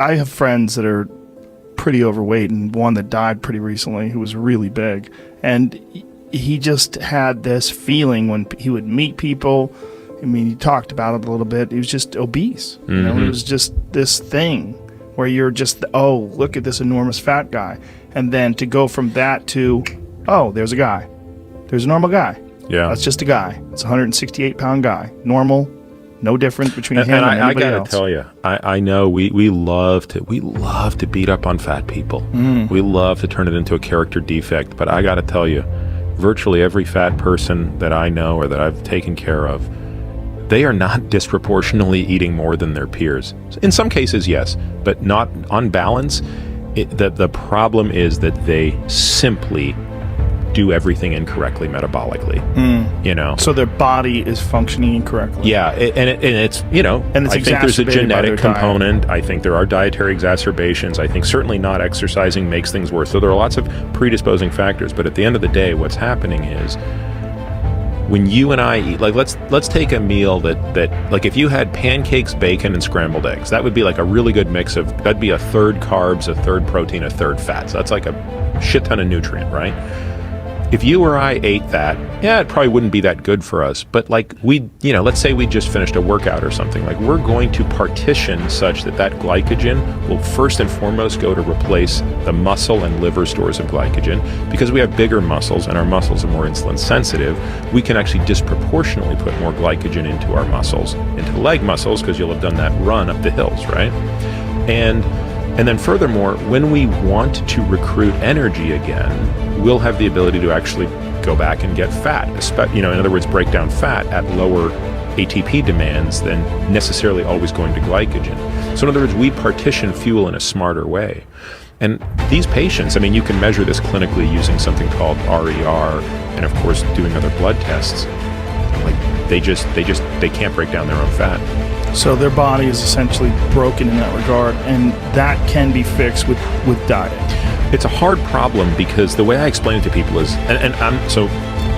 I have friends that are pretty overweight, and one that died pretty recently who was really big. And he just had this feeling when he would meet people. I mean, he talked about it a little bit. He was just obese. You know, it was just this thing where you're just, oh, look at this enormous fat guy. And then to go from that to, oh, there's a guy. There's a normal guy. Yeah. That's just a guy. It's a 168-pound guy. Normal. No difference between him and anybody else. I gotta tell you, I know we love to beat up on fat people. We love to turn it into a character defect, but I gotta tell you, virtually every fat person that I know or that I've taken care of, they are not disproportionately eating more than their peers. In some cases, yes, but not on balance. The problem is that they simply do everything incorrectly metabolically. You know, so their body is functioning incorrectly. Yeah, and it's, you know, and it's I think there's a genetic component. Diet. I think there are dietary exacerbations. I think certainly not exercising makes things worse. So there are lots of predisposing factors. But at the end of the day, what's happening is when you and I eat, like let's take a meal that like if you had pancakes, bacon, and scrambled eggs, that would be like a really good mix of, that'd be a third carbs, a third protein, a third fat. So that's like a shit ton of nutrient, right? If you or I ate that, yeah, it probably wouldn't be that good for us. But like let's say we just finished a workout or something, like we're going to partition such that that glycogen will first and foremost go to replace the muscle and liver stores of glycogen. Because we have bigger muscles and our muscles are more insulin sensitive, we can actually disproportionately put more glycogen into our muscles, into the leg muscles, because you'll have done that run up the hills, right? And then furthermore, when we want to recruit energy again, we'll have the ability to actually go back and get fat, in other words, break down fat at lower ATP demands than necessarily always going to glycogen. So in other words, we partition fuel in a smarter way. And these patients, I mean, you can measure this clinically using something called RER, and of course doing other blood tests. Like they can't break down their own fat. So their body is essentially broken in that regard, and that can be fixed with diet. It's a hard problem because the way I explain it to people is, and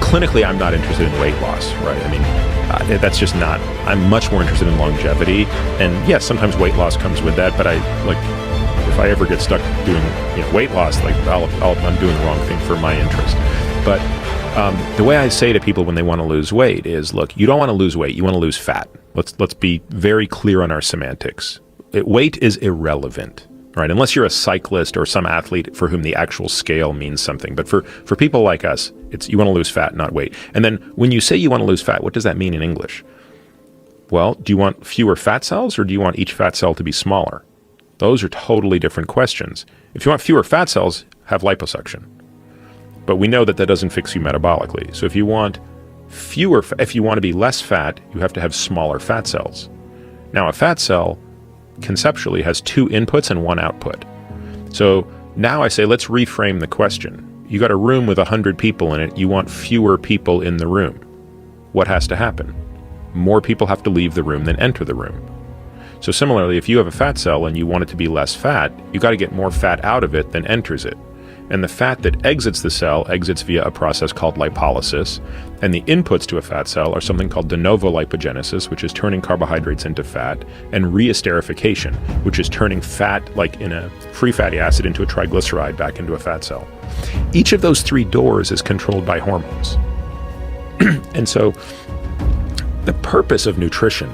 clinically I'm not interested in weight loss, right? I mean, that's just not, I'm much more interested in longevity. And yes, sometimes weight loss comes with that, but if I ever get stuck doing weight loss, like I'm doing the wrong thing for my interest. But the way I say to people when they want to lose weight is, look, you don't want to lose weight, you want to lose fat. Let's be very clear on our semantics. Weight is irrelevant, right? Unless you're a cyclist or some athlete for whom the actual scale means something. But for people like us, it's you want to lose fat, not weight. And then when you say you want to lose fat, what does that mean in English? Well, do you want fewer fat cells, or do you want each fat cell to be smaller? Those are totally different questions. If you want fewer fat cells, have liposuction. But we know that doesn't fix you metabolically. So if you want to be less fat, you have to have smaller fat cells. Now, a fat cell conceptually has two inputs and one output. So now I say, let's reframe the question. You got a room with 100 people in it. You want fewer people in the room. What has to happen? More people have to leave the room than enter the room. So similarly, if you have a fat cell and you want it to be less fat, you got to get more fat out of it than enters it. And the fat that exits the cell exits via a process called lipolysis. And the inputs to a fat cell are something called de novo lipogenesis, which is turning carbohydrates into fat, and reesterification, which is turning fat, like in a free fatty acid, into a triglyceride back into a fat cell. Each of those three doors is controlled by hormones. And so the purpose of nutrition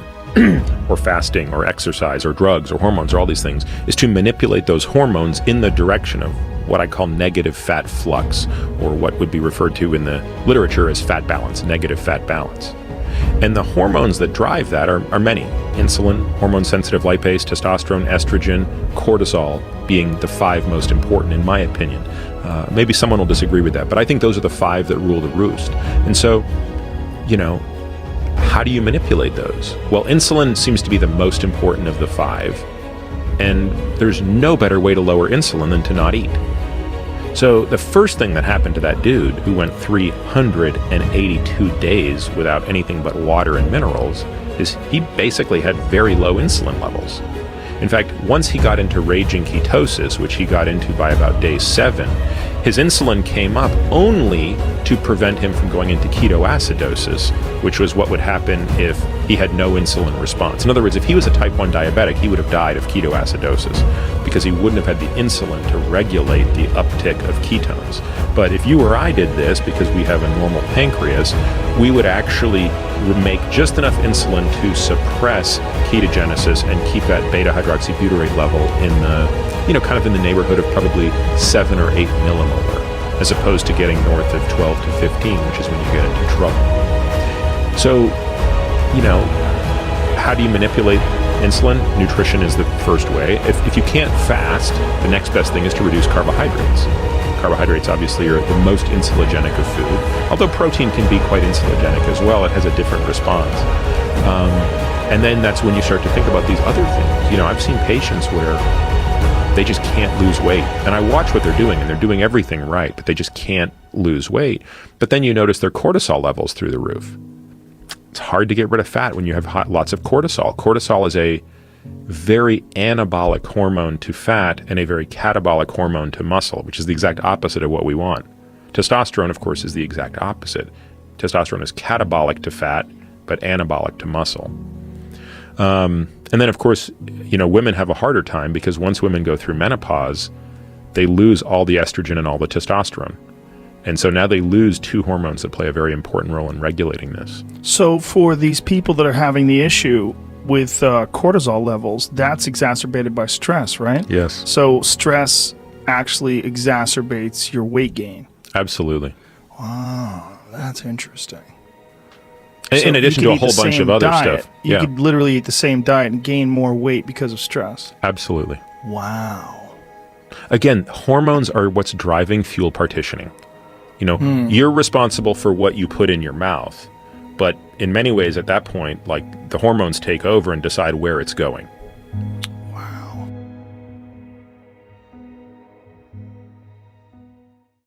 or fasting or exercise or drugs or hormones or all these things is to manipulate those hormones in the direction of what I call negative fat flux, or what would be referred to in the literature as fat balance, negative fat balance. And the hormones that drive that are many. Insulin, hormone-sensitive lipase, testosterone, estrogen, cortisol being the five most important in my opinion. Maybe someone will disagree with that, but I think those are the five that rule the roost. And so, how do you manipulate those? Well, insulin seems to be the most important of the five, and there's no better way to lower insulin than to not eat. So the first thing that happened to that dude who went 382 days without anything but water and minerals is he basically had very low insulin levels. In fact, once he got into raging ketosis, which he got into by about day 7, his insulin came up only to prevent him from going into ketoacidosis, which was what would happen if he had no insulin response. In other words, if he was a type 1 diabetic, he would have died of ketoacidosis because he wouldn't have had the insulin to regulate the uptick of ketones. But if you or I did this, because we have a normal pancreas, we would actually make just enough insulin to suppress ketogenesis and keep that beta-hydroxybutyrate level in the, kind of in the neighborhood of probably 7 or 8 millimolar, as opposed to getting north of 12 to 15, which is when you get into trouble. So, how do you manipulate insulin? Nutrition is the first way. If you can't fast, the next best thing is to reduce carbohydrates. Carbohydrates obviously are the most insulinogenic of food, although protein can be quite insulinogenic as well. It has a different response. And then that's when you start to think about these other things. I've seen patients where they just can't lose weight. And I watch what they're doing, and they're doing everything right, but they just can't lose weight. But then you notice their cortisol levels through the roof. It's hard to get rid of fat when you have lots of cortisol. Cortisol is a very anabolic hormone to fat and a very catabolic hormone to muscle, which is the exact opposite of what we want. Testosterone, of course, is the exact opposite. Testosterone is catabolic to fat, but anabolic to muscle. And then, of course, women have a harder time because once women go through menopause, they lose all the estrogen and all the testosterone. And so now they lose two hormones that play a very important role in regulating this. So for these people that are having the issue with cortisol levels, that's exacerbated by stress, right? Yes. So stress actually exacerbates your weight gain. Absolutely. Wow, that's interesting. In addition to a whole bunch of other stuff. You could literally eat the same diet and gain more weight because of stress. Absolutely. Wow. Again, hormones are what's driving fuel partitioning. You're responsible for what you put in your mouth, but in many ways at that point, like the hormones take over and decide where it's going.